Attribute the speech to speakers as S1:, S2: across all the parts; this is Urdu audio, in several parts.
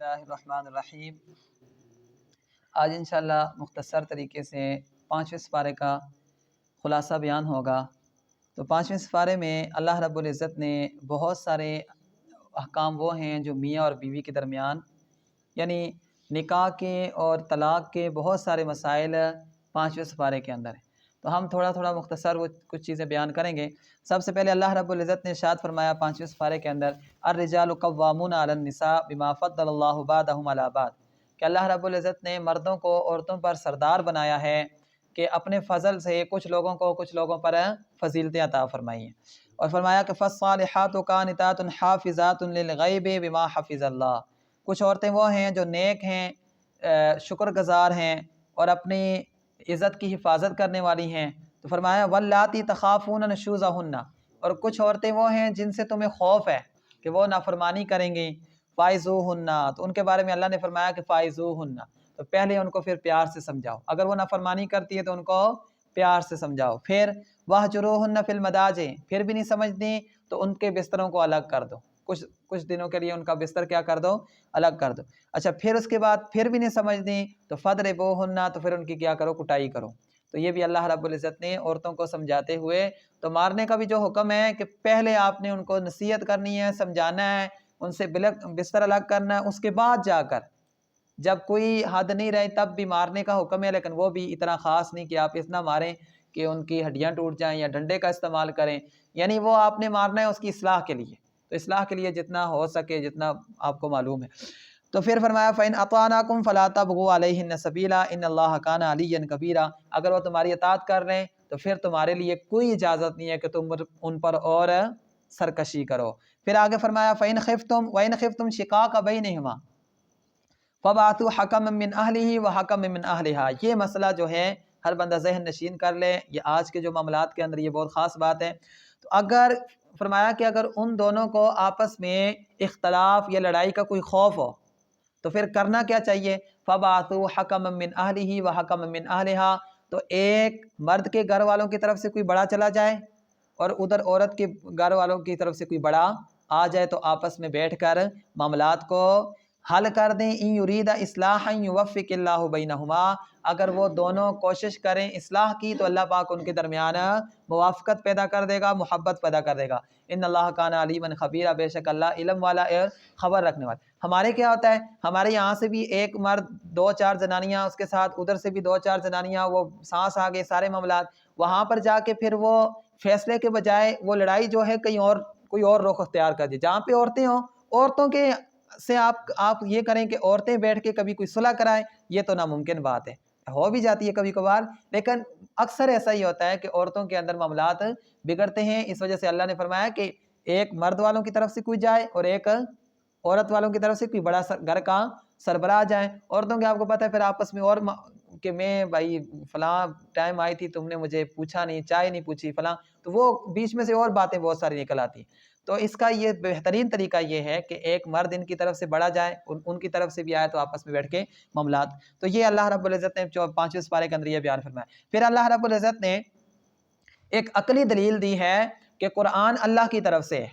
S1: اللہ الرحمن الرحیم۔ آج انشاءاللہ مختصر طریقے سے 5ویں سپارے کا خلاصہ بیان ہوگا۔ تو 5ویں سپارے میں اللہ رب العزت نے بہت سارے احکام وہ ہیں جو میاں اور بیوی کے درمیان، یعنی نکاح کے اور طلاق کے بہت سارے مسائل 5ویں سپارے کے اندر ہیں۔ تو ہم تھوڑا مختصر وہ کچھ چیزیں بیان کریں گے۔ سب سے پہلے اللہ رب العزت نے ارشاد فرمایا 5ویں سپارے کے اندر، الرجال قوامون علی النساء بما فضل اللہ بعضهم علی بعض، کہ اللہ رب العزت نے مردوں کو عورتوں پر سردار بنایا ہے کہ اپنے فضل سے کچھ لوگوں پر فضیلتیں عطا فرمائی ہیں، اور فرمایا کہ فالصالحات قانتات حافظات للغیب بما حفظ اللہ، کچھ عورتیں وہ ہیں جو نیک ہیں، شکر گزار ہیں اور اپنی عزت کی حفاظت کرنے والی ہیں۔ تو فرمایا واللاتی تخافون نشوزہن، اور کچھ عورتیں وہ ہیں جن سے تمہیں خوف ہے کہ وہ نافرمانی کریں گی، فائزوہن، تو ان کے بارے میں اللہ نے فرمایا کہ فائزوہن، تو پہلے ان کو پھر پیار سے سمجھاؤ، اگر وہ نافرمانی کرتی ہے تو ان کو پیار سے سمجھاؤ۔ پھر واہجروہن فی المضاجع، پھر بھی نہیں سمجھتی تو ان کے بستروں کو الگ کر دو، کچھ دنوں کے لیے ان کا بستر کیا کر دو، الگ کر دو۔ اچھا، پھر اس کے بعد پھر بھی نہیں سمجھتی تو فضربوہن، تو پھر ان کی کیا کرو، کٹائی کرو۔ تو یہ بھی اللہ رب العزت نے عورتوں کو سمجھاتے ہوئے، تو مارنے کا بھی جو حکم ہے کہ پہلے آپ نے ان کو نصیحت کرنی ہے، سمجھانا ہے، ان سے بستر الگ کرنا ہے، اس کے بعد جا کر جب کوئی حد نہیں رہی تب بھی مارنے کا حکم ہے، لیکن وہ بھی اتنا خاص نہیں کہ آپ اتنا ماریں کہ ان کی ہڈیاں ٹوٹ جائیں یا ڈنڈے کا استعمال کریں، یعنی وہ آپ نے مارنا ہے اس کی اصلاح کے لیے، تو اصلاح کے لیے جتنا ہو سکے، جتنا آپ کو معلوم ہے۔ تو پھر فرمایا فَإِنْ أَطَعْنَاكُمْ فَلَا تَبْغُوا عَلَيْهِنَّ سَبِيلًا إِنَّ اللَّهَ كَانَ عَلِيًّا كَبِيرًا، اگر وہ تمہاری اطاعت کر رہے ہیں تو پھر تمہارے لیے کوئی اجازت نہیں ہے کہ تم ان پر اور سرکشی کرو۔ پھر آگے فرمایا فَإِنْ خِفْتُمْ شِقَاقَ بَيْنِهِمَا فَبَعَثُوا حَكَمًا مِّنْ أَهْلِهِ وَحَكَمًا مِّنْ أَهْلِهَا، یہ مسئلہ جو ہے ہر بندہ ذہن نشین کر لے، یہ آج کے جو معاملات کے اندر یہ بہت خاص بات ہے۔ تو اگر فرمایا کہ اگر ان دونوں کو آپس میں اختلاف یا لڑائی کا کوئی خوف ہو تو پھر کرنا کیا چاہیے، فَبَعَثُوا حَكَمًا مِّنْ أَهْلِهِ وَحَكَمًا مِّنْ أَهْلِهَا، تو ایک مرد کے گھر والوں کی طرف سے کوئی بڑا چلا جائے اور ادھر عورت کے گھر والوں کی طرف سے کوئی بڑا آ جائے، تو آپس میں بیٹھ کر معاملات کو حل کر دیں۔ ان یرید اصلاحا یوفق اللہ بینہما، اگر وہ دونوں کوشش کریں اصلاح کی تو اللہ پاک ان کے درمیان موافقت پیدا کر دے گا، محبت پیدا کر دے گا۔ ان اللہ کان علیما خبیرا، بے شک اللہ علم والا، خبر رکھنے والا۔ ہمارے کیا ہوتا ہے، ہمارے یہاں سے بھی ایک مرد 2-4 زنانیاں اس کے ساتھ، ادھر سے بھی 2-4 زنانیاں، وہ سانس آ گئے، سارے معاملات وہاں پر جا کے پھر وہ فیصلے کے بجائے وہ لڑائی جو ہے کہیں اور کوئی اور رخ اختیار کر دی، جہاں پہ عورتیں ہوں، عورتوں کے سے آپ یہ کریں کہ عورتیں بیٹھ کے کبھی کوئی صلح کرائیں، یہ تو ناممکن بات ہے، ہو بھی جاتی ہے کبھی کبھار، لیکن اکثر ایسا ہی ہوتا ہے کہ عورتوں کے اندر معاملات بگڑتے ہیں۔ اس وجہ سے اللہ نے فرمایا کہ ایک مرد والوں کی طرف سے کوئی جائے اور ایک عورت والوں کی طرف سے کوئی بڑا گھر کا سربراہ جائے۔ عورتوں کے آپ کو پتہ ہے پھر آپس میں اور کہ میں بھائی فلاں ٹائم آئی تھی، تم نے مجھے پوچھا نہیں، چائے نہیں پوچھی فلاں، تو وہ بیچ میں سے اور باتیں بہت ساری نکل آتی ہیں۔ تو اس کا یہ بہترین طریقہ یہ ہے کہ ایک مرد ان کی طرف سے بڑا جائے، ان کی طرف سے بھی آئے، تو آپس میں بیٹھ کے معاملات، تو یہ اللہ رب العزت نے 5ویں سپارے کے اندر یہ بیان فرمایا۔ پھر اللہ رب العزت نے ایک عقلی دلیل دی ہے کہ قرآن اللہ کی طرف سے ہے،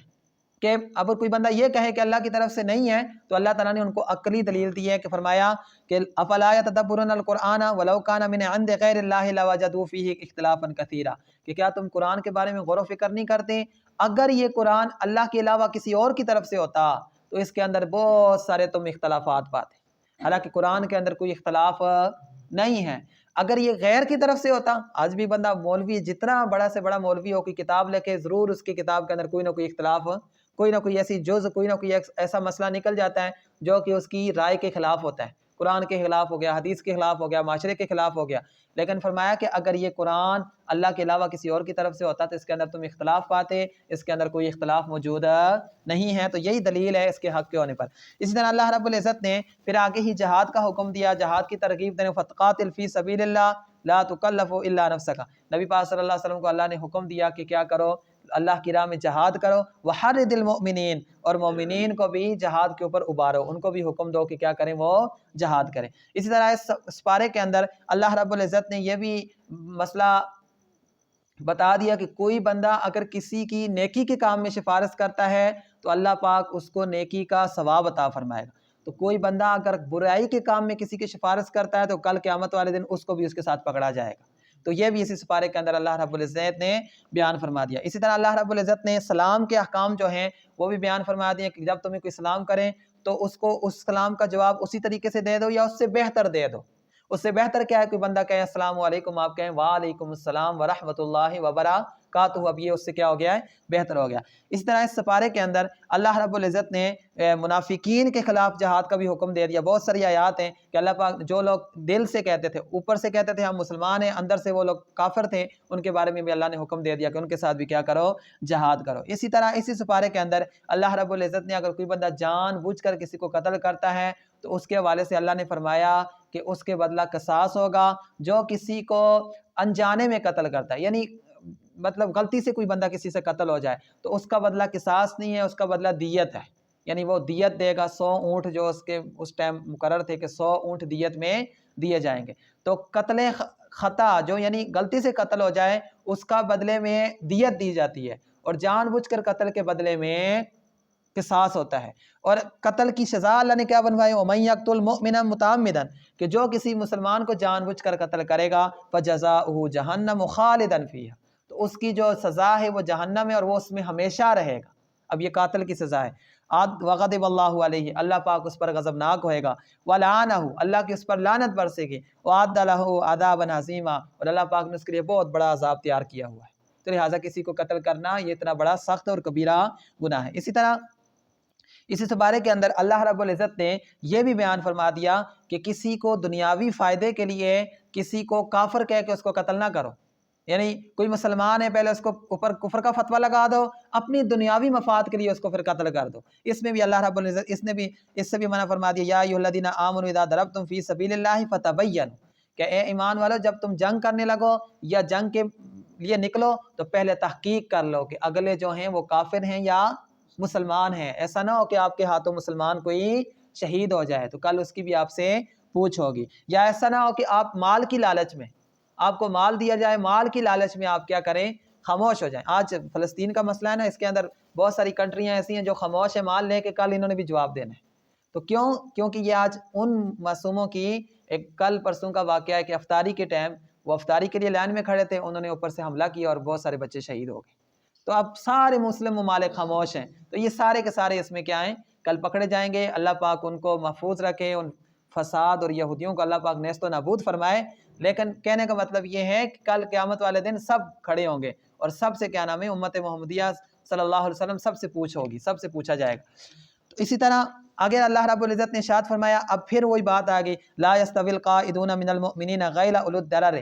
S1: کہ اب کوئی بندہ یہ کہے کہ اللہ کی طرف سے نہیں ہے تو اللہ تعالیٰ نے ان کو عقلی دلیل دی ہے کہ فرمایا کہ افلا یتدبرون القرآن ولو کان من عند غیر اللہ لوجدوا فیہ اختلافا کثیرا، کہ کیا تم قرآن کے بارے میں غور و فکر نہیں کرتے، اگر یہ قرآن اللہ کے علاوہ کسی اور کی طرف سے ہوتا تو اس کے اندر بہت سارے تم اختلافات پاتے، حالانکہ قرآن کے اندر کوئی اختلاف نہیں ہے۔ اگر یہ غیر کی طرف سے ہوتا، آج بھی بندہ مولوی جتنا بڑا سے بڑا مولوی ہو، کوئی کتاب لے کے ضرور اس کی کتاب کے اندر کوئی نہ کوئی اختلاف، کوئی نہ کوئی ایسی جز، کوئی نہ کوئی ایسا مسئلہ نکل جاتا ہے جو کہ اس کی رائے کے خلاف ہوتا ہے، قرآن کے خلاف ہو گیا، حدیث کے خلاف ہو گیا، معاشرے کے خلاف ہو گیا، لیکن فرمایا کہ اگر یہ قرآن اللہ کے علاوہ کسی اور کی طرف سے ہوتا تو اس کے اندر تم اختلاف پاتے، اس کے اندر کوئی اختلاف موجود نہیں ہے، تو یہی دلیل ہے اس کے حق کے ہونے پر۔ اسی طرح اللہ رب العزت نے پھر آگے ہی جہاد کا حکم دیا، جہاد کی ترغیب دینے، فَقَاتِلْ فِي سَبِيلِ اللَّهِ لَا تُكَلَّفُ إِلَّا نَفْسَكَ، نبی پاک صلی اللہ علیہ وسلم کو اللہ نے حکم دیا کہ کیا کرو، اللہ کی راہ میں جہاد کرو، وَحَرِّضِ الْمُؤْمِنِينَ، اور مومنین کو بھی جہاد کے اوپر ابارو، ان کو بھی حکم دو کہ کیا کریں، وہ جہاد کریں۔ اسی طرح اس سپارے کے اندر اللہ رب العزت نے یہ بھی مسئلہ بتا دیا کہ کوئی بندہ اگر کسی کی نیکی کے کام میں سفارش کرتا ہے تو اللہ پاک اس کو نیکی کا ثواب عطا فرمائے گا۔ تو کوئی بندہ اگر برائی کے کام میں کسی کی سفارش کرتا ہے تو کل قیامت والے دن اس کو بھی اس کے ساتھ پکڑا جائے گا۔ تو یہ بھی اسی سپارے کے اندر اللہ رب العزت نے بیان فرما دیا۔ اسی طرح اللہ رب العزت نے سلام کے احکام جو ہیں وہ بھی بیان فرما دیے کہ جب تمہیں کوئی سلام کریں تو اس کو اس سلام کا جواب اسی طریقے سے دے دو یا اس سے بہتر دے دو۔ اس سے بہتر کیا ہے؟ کوئی بندہ کہے السلام علیکم، آپ کہیں وعلیکم السلام ورحمۃ اللہ وبرکاتہ، اب یہ اس سے کیا ہو گیا ہے؟ بہتر ہو گیا۔ اسی طرح اس سپارے کے اندر اللہ رب العزت نے منافقین کے خلاف جہاد کا بھی حکم دے دیا۔ بہت ساری آیات ہیں کہ اللہ پاک جو لوگ دل سے کہتے تھے، اوپر سے کہتے تھے ہم مسلمان ہیں، اندر سے وہ لوگ کافر تھے، ان کے بارے میں بھی اللہ نے حکم دے دیا کہ ان کے ساتھ بھی کیا کرو؟ جہاد کرو۔ اسی طرح اسی سپارے کے اندر اللہ رب العزت نے اگر کوئی بندہ جان بوجھ کر کسی کو قتل کرتا ہے تو اس کے حوالے سے اللہ نے فرمایا کہ اس کے بدلہ قصاص ہوگا۔ جو کسی کو انجانے میں قتل کرتا ہے، یعنی مطلب غلطی سے کوئی بندہ کسی سے قتل ہو جائے تو اس کا بدلہ قصاص نہیں ہے، اس کا بدلہ دیت ہے، یعنی وہ دیت دے گا۔ 100 اونٹ جو اس کے اس ٹائم مقرر تھے کہ 100 اونٹ دیت میں دیے جائیں گے۔ تو قتل خطا جو یعنی غلطی سے قتل ہو جائے اس کا بدلے میں دیت دی جاتی ہے، اور جان بوجھ کر قتل کے بدلے میں قصاص ہوتا ہے۔ اور قتل کی سزا اللہ نے کیا بنوائی؟ وَمَن يَقْتُلْ مُؤْمِنًا مُتَعَمِّدًا، کہ جو کسی مسلمان کو جان بوجھ کر قتل کرے گا فَجَزَاؤُهُ جَهَنَّمُ خَالِدًا فِيهَا، تو اس کی جو سزا ہے وہ جہنم ہے اور وہ اس میں ہمیشہ رہے گا۔ اب یہ قاتل کی سزا ہے۔ وَغَضِبَ اللَّهُ عَلَيْهِ، اللہ پاک اس پر غضبناک ہوئے گا۔ وَلَعَنَهُ، اللہ کی اس پر لعنت برسے گی۔ وَأَعَدَّ لَهُ عَذَابًا عَظِيمًا، اور اللہ پاک نے اس کے لیے بہت بڑا عذاب تیار کیا ہوا ہے۔ تو لہٰذا کسی کو قتل کرنا یہ اتنا بڑا سخت اور کبیرہ گناہ ہے۔ اسی طرح اسی سپارے کے اندر اللہ رب العزت نے یہ بھی بیان فرما دیا کہ کسی کو دنیاوی فائدے کے لیے کسی کو کافر کہہ کے اس کو قتل نہ کرو، یعنی کوئی مسلمان ہے پہلے اس کو اوپر کفر کا فتویٰ لگا دو، اپنی دنیاوی مفاد کے لیے اس کو پھر قتل کر دو۔ اس میں بھی اللہ رب العزت اس سے بھی منع فرما دیا، یا ایھا الذین آمنوا اذا ضربتم فی سبیل اللہ فتبینوا، کہ اے ایمان والو جب تم جنگ کرنے لگو یا جنگ کے لیے نکلو تو پہلے تحقیق کر لو کہ اگلے جو ہیں وہ کافر ہیں یا مسلمان ہیں۔ ایسا نہ ہو کہ آپ کے ہاتھوں مسلمان کوئی شہید ہو جائے تو کل اس کی بھی آپ سے پوچھ ہوگی، یا ایسا نہ ہو کہ آپ مال کی لالچ میں، آپ کو مال دیا جائے، مال کی لالچ میں آپ کیا کریں؟ خاموش ہو جائیں۔ آج فلسطین کا مسئلہ ہے نا، اس کے اندر بہت ساری کنٹریاں ایسی ہیں جو خاموش ہے، مال لے کے کل انہوں نے بھی جواب دینا ہے۔ تو کیونکہ یہ آج ان معصوموں کی ایک کل پرسوں کا واقعہ ہے کہ افطاری کے ٹائم وہ افطاری کے لیے لائن میں کھڑے تھے، انہوں نے اوپر سے حملہ کیا اور بہت سارے بچے شہید ہو گئے۔ تو اب سارے مسلم ممالک خاموش ہیں، تو یہ سارے کے سارے اس میں کیا ہیں؟ کل پکڑے جائیں گے۔ اللہ پاک ان کو محفوظ رکھے، ان فساد اور یہودیوں کو اللہ پاک نیست و نابود فرمائے۔ لیکن کہنے کا مطلب یہ ہے کہ کل قیامت والے دن سب کھڑے ہوں گے اور سب سے کیا نام ہے؟ امت محمدیہ صلی اللہ علیہ وسلم سب سے پوچھ ہوگی، سب سے پوچھا جائے گا۔ تو اسی طرح آگے اللہ رب العزت نے ارشاد فرمایا، اب پھر وہی بات آ گئی، لا یستوی القاعدون من المؤمنین غیر اولو الضرر،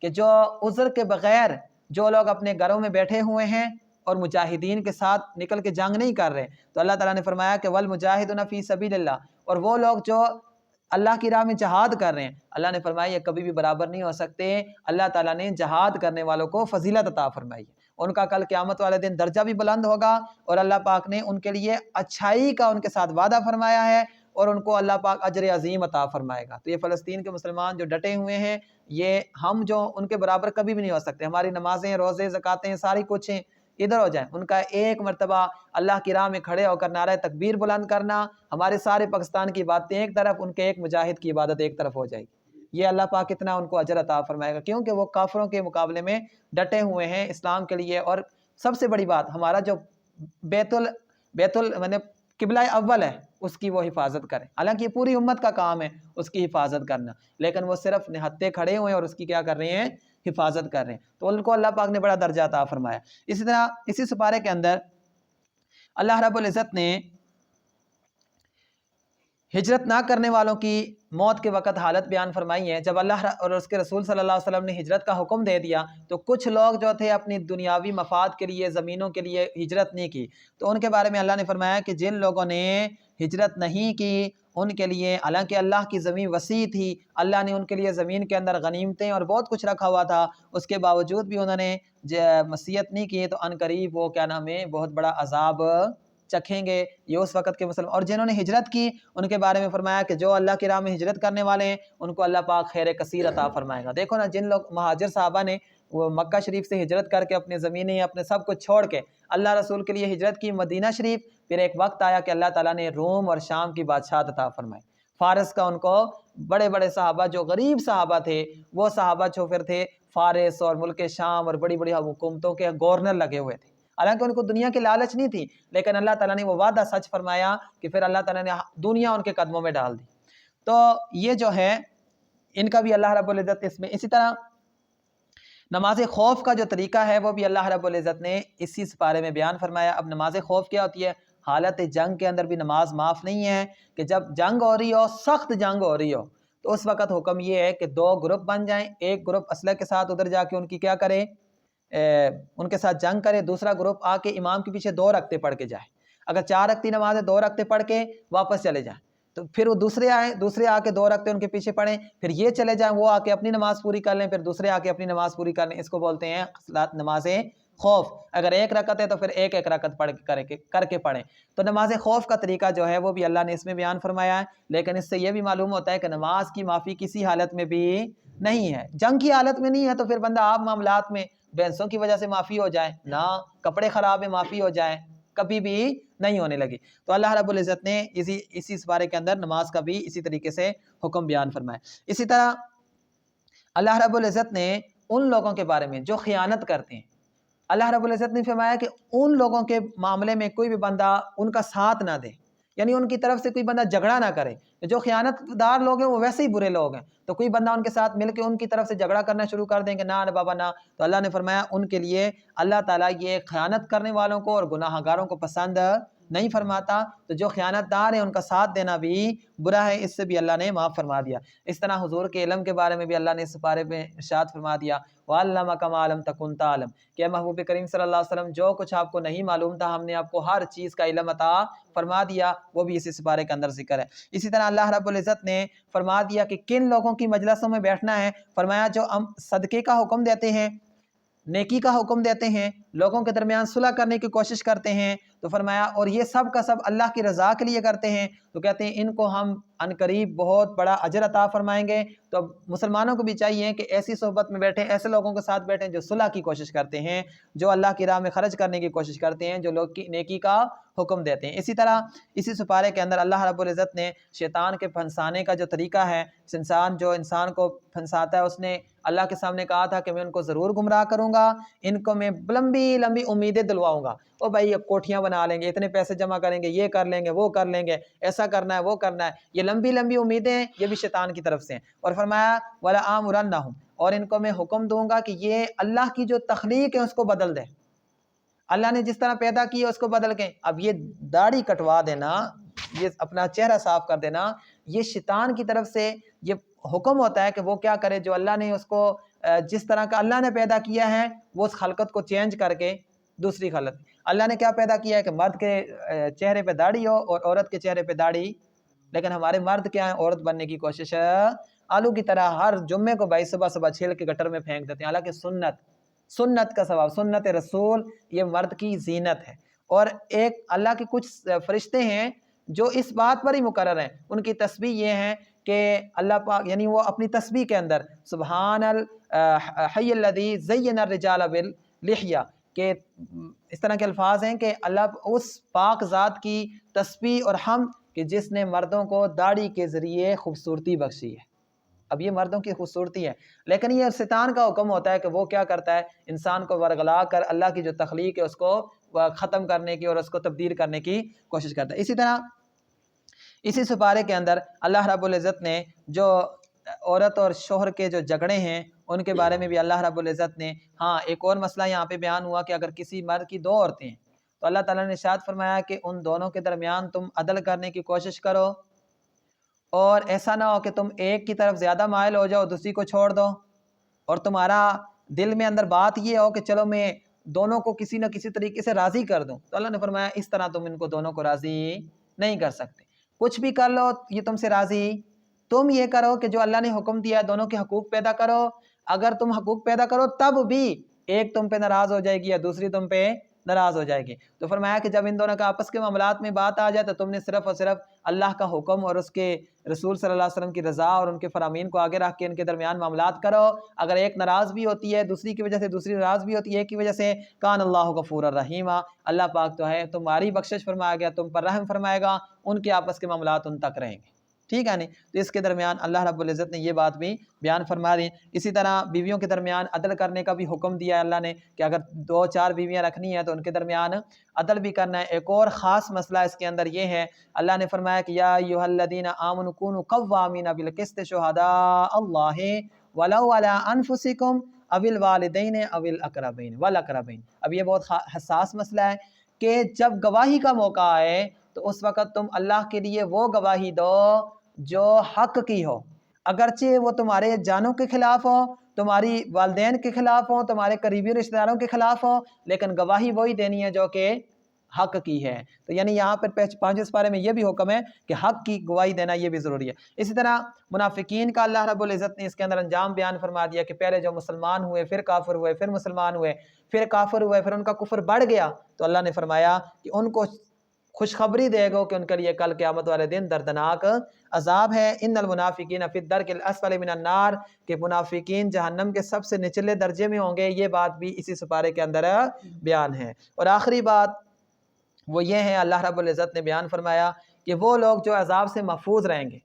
S1: کہ جو عذر کے بغیر جو لوگ اپنے گھروں میں بیٹھے ہوئے ہیں اور مجاہدین کے ساتھ نکل کے جنگ نہیں کر رہے، تو اللہ تعالیٰ نے فرمایا کہ والمجاہدون فی سبیل اللہ، اور وہ لوگ جو اللہ کی راہ میں جہاد کر رہے ہیں، اللہ نے فرمایا یہ کبھی بھی برابر نہیں ہو سکتے۔ اللہ تعالیٰ نے جہاد کرنے والوں کو فضیلت عطا فرمائی ہے، ان کا کل قیامت والے دن درجہ بھی بلند ہوگا، اور اللہ پاک نے ان کے لیے اچھائی کا ان کے ساتھ وعدہ فرمایا ہے، اور ان کو اللہ پاک اجر عظیم عطا فرمائے گا۔ تو یہ فلسطین کے مسلمان جو ڈٹے ہوئے ہیں، یہ ہم جو ان کے برابر کبھی بھی نہیں ہو سکتے۔ ہماری نمازیں، روزے، زکاتیں ساری کچھ ہیں ادھر ہو جائیں، ان کا ایک مرتبہ اللہ کی راہ میں کھڑے ہو کر نعرہ تکبیر بلند کرنا، ہمارے سارے پاکستان کی باتیں ایک طرف، ان کے ایک مجاہد کی عبادت ایک طرف ہو جائے گی۔ یہ اللہ پاک کتنا ان کو اجر عطا فرمائے گا، کیونکہ وہ کافروں کے مقابلے میں ڈٹے ہوئے ہیں اسلام کے لیے۔ اور سب سے بڑی بات، ہمارا جو بیت قبلہ اول ہے اس کی وہ حفاظت کریں، حالانکہ یہ پوری امت کا کام ہے اس کی حفاظت کرنا، لیکن وہ صرف نہتے کھڑے ہوئے ہیں اور اس کی کیا کر رہے ہیں؟ حفاظت کر رہے ہیں، تو ان کو اللہ پاک نے بڑا درجہ عطا فرمایا۔ اسی طرح اسی سپارے کے اندر اللہ رب العزت نے ہجرت نہ کرنے والوں کی موت کے وقت حالت بیان فرمائی ہے۔ جب اللہ اور اس کے رسول صلی اللہ علیہ وسلم نے ہجرت کا حکم دے دیا تو کچھ لوگ جو تھے اپنی دنیاوی مفاد کے لیے، زمینوں کے لیے ہجرت نہیں کی، تو ان کے بارے میں اللہ نے فرمایا کہ جن لوگوں نے ہجرت نہیں کی ان کے لیے، حالانکہ اللہ کی زمین وسیع تھی، اللہ نے ان کے لیے زمین کے اندر غنیمتیں اور بہت کچھ رکھا ہوا تھا، اس کے باوجود بھی انہوں نے معصیت نہیں کی، تو ان قریب وہ کیا نام ہے؟ بہت بڑا عذاب چکھیں گے۔ یہ اس وقت کے مسلمان، اور جنہوں نے ہجرت کی ان کے بارے میں فرمایا کہ جو اللہ کی راہ میں ہجرت کرنے والے ہیں ان کو اللہ پاک خیر کثیر عطا فرمائے گا۔ دیکھو نا، جن لوگ مہاجر صحابہ نے وہ مکہ شریف سے ہجرت کر کے اپنے زمینیں، اپنے سب کچھ چھوڑ کے اللہ رسول کے لیے ہجرت کی مدینہ شریف، پھر ایک وقت آیا کہ اللہ تعالیٰ نے روم اور شام کی بادشاہت عطا فرمائی، فارس کا ان کو بڑے بڑے صحابہ جو غریب صحابہ تھے، وہ صحابہ جو پھر تھے فارس اور ملک شام اور بڑی بڑی حکومتوں کے گورنر لگے ہوئے تھے، حالانکہ ان کو دنیا کی لالچ نہیں تھی، لیکن اللہ تعالیٰ نے وہ وعدہ سچ فرمایا کہ پھر اللہ تعالیٰ نے دنیا ان کے قدموں میں ڈال دی۔ تو یہ جو ہے ان کا بھی اللہ رب العزت اس میں، اسی طرح نماز خوف کا جو طریقہ ہے وہ بھی اللہ رب العزت نے اسی سپارے میں بیان فرمایا۔ اب نماز خوف کیا ہوتی ہے؟ حالت جنگ کے اندر بھی نماز معاف نہیں ہے، کہ جب جنگ ہو رہی ہو، سخت جنگ ہو رہی ہو، تو اس وقت حکم یہ ہے کہ 2 گروپ بن جائیں، ایک گروپ اسلحے کے ساتھ ادھر جا کے ان کی کیا کرے، ان کے ساتھ جنگ کرے، دوسرا گروپ آ کے امام کے پیچھے 2 رکعتیں پڑھ کے جائے، اگر 4 رکعتی نماز ہے 2 رکعتیں پڑھ کے واپس چلے جائیں، تو پھر وہ دوسرے آئیں، دوسرے آ کے 2 رکعتیں ان کے پیچھے پڑھیں، پھر یہ چلے جائیں، وہ آ کے اپنی نماز پوری کر لیں، پھر دوسرے آ کے اپنی نماز پوری کر لیں، اس کو بولتے ہیں نماز خوف۔ اگر 1 رکعت ہے تو پھر 1 رکعت پڑھ کر کے پڑھیں۔ تو نماز خوف کا طریقہ جو ہے وہ بھی اللہ نے اس میں بیان فرمایا ہے، لیکن اس سے یہ بھی معلوم ہوتا ہے کہ نماز کی معافی کسی حالت میں بھی نہیں ہے، جنگ کی حالت میں نہیں ہے، تو پھر بندہ عام معاملات میں بحثوں کی وجہ سے معافی ہو جائے نہ، کپڑے خراب ہے معافی ہو جائے، کبھی بھی نہیں ہونے لگی۔ تو اللہ رب العزت نے اسی سپارے کے اندر نماز کا بھی اسی طریقے سے حکم بیان فرمایا۔ اسی طرح اللہ رب العزت نے ان لوگوں کے بارے میں جو خیانت کرتے ہیں، اللہ رب العزت نے فرمایا کہ ان لوگوں کے معاملے میں کوئی بھی بندہ ان کا ساتھ نہ دے، یعنی ان کی طرف سے کوئی بندہ جھگڑا نہ کرے، جو خیانت دار لوگ ہیں وہ ویسے ہی برے لوگ ہیں، تو کوئی بندہ ان کے ساتھ مل کے ان کی طرف سے جھگڑا کرنا شروع کر دیں کہ نہ بابا نہ، تو اللہ نے فرمایا ان کے لیے اللہ تعالیٰ یہ خیانت کرنے والوں کو اور گناہ گاروں کو پسند نہیں فرماتا، تو جو خیانت دار ہیں ان کا ساتھ دینا بھی برا ہے، اس سے بھی اللہ نے معاف فرما دیا۔ اس طرح حضور کے علم کے بارے میں بھی اللہ نے اس پارے میں ارشاد فرما دیا، وَعَلَّمَكَ مَا لَمْ تَكُنْ تَعْلَمْ، کہ محبوب کریم صلی اللہ علیہ وسلم جو کچھ آپ کو نہیں معلوم تھا ہم نے آپ کو ہر چیز کا علم عطا فرما دیا، وہ بھی اسی سپارے کے اندر ذکر ہے۔ اسی طرح اللہ رب العزت نے فرما دیا کہ کن لوگوں کی مجلسوں میں بیٹھنا ہے، فرمایا جو ہم صدقے کا حکم دیتے ہیں، نیکی کا حکم دیتے ہیں، لوگوں کے درمیان صلح کرنے کی کوشش کرتے ہیں، تو فرمایا اور یہ سب کا سب اللہ کی رضا کے لیے کرتے ہیں، تو کہتے ہیں ان کو ہم عنقریب بہت بڑا اجر عطا فرمائیں گے۔ تو مسلمانوں کو بھی چاہیے کہ ایسی صحبت میں بیٹھیں، ایسے لوگوں کے ساتھ بیٹھیں جو صلح کی کوشش کرتے ہیں، جو اللہ کی راہ میں خرچ کرنے کی کوشش کرتے ہیں، جو لوگ کی نیکی کا حکم دیتے ہیں۔ اسی طرح اسی سپارے کے اندر اللہ رب العزت نے شیطان کے پھنسانے کا جو طریقہ ہے، انسان کو پھنساتا ہے، اس نے اللہ کے سامنے کہا تھا کہ میں ان کو ضرور گمراہ کروں گا، ان کو میں لمبی لمبی امیدیں دلواؤں گا، او بھائی اب کوٹھیاں بنا لیں گے، اتنے پیسے جمع کریں گے، یہ کر لیں گے، وہ کر لیں گے، ایسا کرنا ہے وہ کرنا ہے، یہ لمبی لمبی امیدیں ہیں، یہ بھی شیطان کی طرف سے ہیں۔ اور فرمایا وَلَآمُرَنَّهُمْ، اور ان کو میں حکم دوں گا کہ یہ اللہ کی جو تخلیق ہے اس کو بدل دیں، اللہ نے جس طرح پیدا کی ہے اس کو بدل کے، اب یہ داڑھی کٹوا دینا، یہ اپنا چہرہ صاف کر دینا، یہ شیطان کی طرف سے یہ حکم ہوتا ہے کہ وہ کیا کرے، جو اللہ نے اس کو جس طرح کا اللہ نے پیدا کیا ہے وہ اس خلقت کو چینج کر کے دوسری خلقت، اللہ نے کیا پیدا کیا ہے کہ مرد کے چہرے پہ داڑھی ہو اور عورت کے چہرے پہ داڑھی، لیکن ہمارے مرد کیا ہے، عورت بننے کی کوشش آلو کی طرح ہر جمعے کو بھائی صبح صبح چھیل کے گٹر میں پھینک دیتے ہیں، حالانکہ سنت کا ثواب، سنت رسول یہ مرد کی زینت ہے۔ اور ایک اللہ کے کچھ فرشتے ہیں جو اس بات پر ہی مقرر ہیں، ان کی تسبیح یہ ہے کہ اللہ پاک یعنی وہ اپنی تسبیح کے اندر سبحان الحی الذی زین الرجال باللحیہ، کہ اس طرح کے الفاظ ہیں کہ اللہ اس پاک ذات کی تسبیح اور حمد کہ جس نے مردوں کو داڑھی کے ذریعے خوبصورتی بخشی ہے۔ اب یہ مردوں کی خوبصورتی ہے، لیکن یہ شیطان کا حکم ہوتا ہے کہ وہ کیا کرتا ہے، انسان کو ورگلا کر اللہ کی جو تخلیق ہے اس کو ختم کرنے کی اور اس کو تبدیل کرنے کی کوشش کرتا ہے۔ اسی طرح اسی سپارے کے اندر اللہ رب العزت نے جو عورت اور شوہر کے جو جھگڑے ہیں ان کے بارے میں بھی اللہ رب العزت نے ایک اور مسئلہ یہاں پہ بیان ہوا کہ اگر کسی مرد کی 2 عورتیں ہیں تو اللہ تعالیٰ نے ارشاد فرمایا کہ ان دونوں کے درمیان تم عدل کرنے کی کوشش کرو، اور ایسا نہ ہو کہ تم ایک کی طرف زیادہ مائل ہو جاؤ دوسری کو چھوڑ دو، اور تمہارا دل میں اندر بات یہ ہو کہ چلو میں دونوں کو کسی نہ کسی طریقے سے راضی کر دوں، تو اللہ نے فرمایا اس طرح تم ان کو دونوں کو راضی نہیں کر سکتے، کچھ بھی کر لو یہ تم سے راضی، تم یہ کرو کہ جو اللہ نے حکم دیا دونوں کے حقوق پیدا کرو، اگر تم حقوق پیدا کرو تب بھی ایک تم پہ ناراض ہو جائے گی یا دوسری تم پہ ناراض ہو جائے گی۔ تو فرمایا کہ جب ان دونوں کا آپس کے معاملات میں بات آ جائے تو تم نے صرف اور صرف اللہ کا حکم اور اس کے رسول صلی اللہ علیہ وسلم کی رضا اور ان کے فرامین کو آگے رکھ کے ان کے درمیان معاملات کرو۔ اگر ایک ناراض بھی ہوتی ہے دوسری کی وجہ سے، دوسری ناراض بھی ہوتی ہے ایک کی وجہ سے، کان اللہ غفور الرحیم، اللہ پاک تو ہے تمہاری بخشش فرمایا گیا، تم پر رحم فرمائے گا، ان کے آپس کے معاملات ان تک رہیں گے، ٹھیک ہے نہیں۔ تو اس کے درمیان اللہ رب العزت نے یہ بات بھی بیان فرما دی۔ اسی طرح بیویوں کے درمیان عدل کرنے کا بھی حکم دیا ہے اللہ نے کہ اگر 2-4 بیویاں رکھنی ہیں تو ان کے درمیان عدل بھی کرنا ہے۔ ایک اور خاص مسئلہ اس کے اندر یہ ہے، اللہ نے فرمایا کہ یا ایھا الذین آمنوا کونوا قوامین بالقسط شہداء اللہ ولو علی انفسکم او الوالدین او الاقربین والاقربین۔ اب یہ بہت حساس مسئلہ ہے کہ جب گواہی کا موقع آئے تو اس وقت تم اللہ کے لیے وہ گواہی دو جو حق کی ہو، اگرچہ وہ تمہارے جانوں کے خلاف ہو، تمہاری والدین کے خلاف ہو، تمہارے قریبی رشتہ داروں کے خلاف ہو، لیکن گواہی وہی دینی ہے جو کہ حق کی ہے۔ تو یعنی یہاں پر 5ویں سپارے میں یہ بھی حکم ہے کہ حق کی گواہی دینا یہ بھی ضروری ہے۔ اسی طرح منافقین کا اللہ رب العزت نے اس کے اندر انجام بیان فرما دیا کہ پہلے جو مسلمان ہوئے، پھر کافر ہوئے، پھر مسلمان ہوئے، پھر کافر ہوئے، پھر ان کا کفر بڑھ گیا، تو اللہ نے فرمایا کہ ان کو خوشخبری دے گا کہ ان کے لیے کل قیامت والے دن دردناک عذاب ہے۔ ان المنافقین فی الدرک الاسفل من النار، کہ منافقین جہنم کے سب سے نچلے درجے میں ہوں گے، یہ بات بھی اسی سپارے کے اندر بیان ہے۔ اور آخری بات وہ یہ ہے، اللہ رب العزت نے بیان فرمایا کہ وہ لوگ جو عذاب سے محفوظ رہیں گے،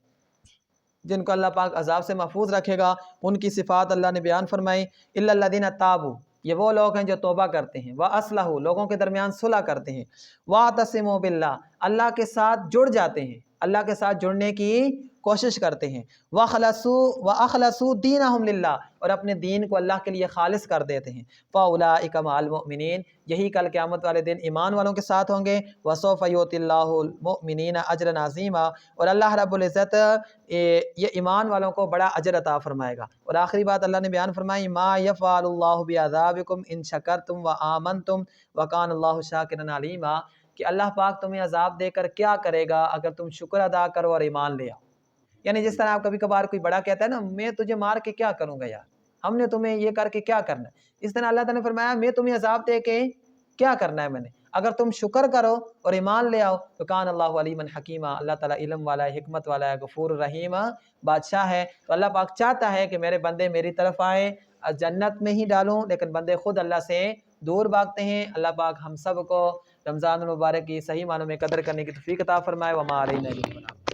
S1: جن کو اللہ پاک عذاب سے محفوظ رکھے گا، ان کی صفات اللہ نے بیان فرمائی۔ الا الذین تابوا، یہ وہ لوگ ہیں جو توبہ کرتے ہیں، وَأَصْلَحُوا، لوگوں کے درمیان صلح کرتے ہیں، وَاعْتَصِمُوا بِاللَّهِ، اللہ کے ساتھ جڑ جاتے ہیں، اللہ کے ساتھ جڑنے کی کوشش کرتے ہیں، وَأَخْلَصُوا دِينَهُمْ لِلَّهِ، اور اپنے دین کو اللہ کے لیے خالص کر دیتے ہیں، فَأُولَٰئِكَ مَعَ الْمُؤْمِنِينَ، یہی کل قیامت والے دن ایمان والوں کے ساتھ ہوں گے، وَسَوْفَ يُؤْتِ اللَّهُ الْمُؤْمِنِينَ أَجْرًا عَظِيمًا، اور اللہ رب العزت یہ ایمان والوں کو بڑا اجر عطا فرمائے گا۔ اور آخری بات اللہ نے بیان فرمائی، مَا يَفْعَلُ اللَّهُ بِعَذَابِكُمْ إِن شَكَرْتُمْ وَآمَنْتُمْ وَكَانَ اللَّهُ شَاكِرًا عَلِيمًا، کہ اللہ پاک تمہیں عذاب دے کر کیا کرے گا اگر تم شکر ادا کرو اور ایمان لے آؤ۔ یعنی جس طرح آپ کبھی کبھار کوئی بڑا کہتا ہے نا، میں تجھے مار کے کیا کروں گا یار، ہم نے تمہیں یہ کر کے کیا کرنا ہے، اس طرح اللہ تعالیٰ نے فرمایا میں تمہیں عذاب دے کے کیا کرنا ہے میں نے، اگر تم شکر کرو اور ایمان لے آؤ تو کان اللہ علیما حکیما، اللہ تعالیٰ علم والا ہے، حکمت والا ہے، غفور رحیم بادشاہ ہے۔ تو اللہ پاک چاہتا ہے کہ میرے بندے میری طرف آئیں، جنت میں ہی ڈالوں، لیکن بندے خود اللہ سے دور بھاگتے ہیں۔ اللہ پاک ہم سب کو رمضان المبارک کی صحیح معنوں میں قدر کرنے کی توفیق عطا فرمائے۔ وما علینا الا البلاغ۔